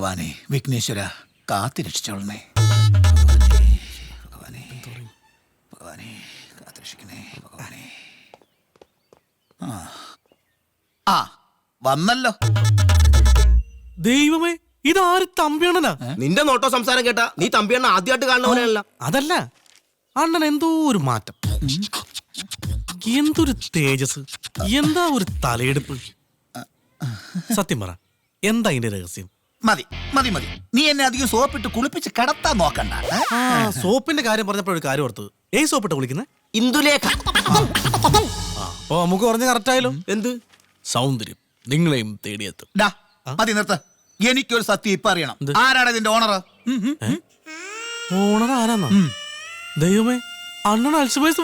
ഭഗവാനെ വിഘ്നേശ്വര കാത്തിരക്ഷിച്ചോളണേ. ഭഗവാനെ ഭഗവാനെ കാത്തിരക്ഷിക്കണേ ഭഗവാനെ. ആ വന്നല്ലോ. ദൈവമേ, ഇതാര് തമ്പിയണ്ണനാ? നിന്റെ നോട്ടോ സംസാരം കേട്ടാ നീ തമ്പിയണ്ണ ആദ്യമായിട്ട് കാണുന്നവനല്ല. അതല്ല, അണ്ണൻ എന്തോ ഒരു മാറ്റം, എന്തൊരു തേജസ്, എന്താ ഒരു തലയെടുപ്പ്. സത്യം പറ, എന്താ ഇതിന്റെ രഹസ്യം? മതി മതി മതി, നീ എന്നെ അധികം സോപ്പിട്ട് കുളിപ്പിച്ച് കിടത്താൻ നോക്കണ്ട. ആ സോപ്പിന്റെ കാര്യം പറഞ്ഞപ്പോഴൊരു കാര്യം ഓർത്തത്. ഏത് സോപ്പിട്ട് കുളിക്കുന്നത്? ഇന്ദുലേഖ. അപ്പൊ നമുക്ക് പറഞ്ഞ കറക്റ്റ് ആയാലോ. എന്ത് സൗന്ദര്യം നിങ്ങളെയും തേടിയെത്തും. ഡാ മതി നിർത്ത്. എനിക്കൊരു സത്യം ഇപ്പൊ അറിയണം. ആരാണ് ഇതിന്റെ ഓണർ? ഓണർ ആരാന്നാ? ദൈവമേ, അണ്ണൻ അൽസമേഴ്സ്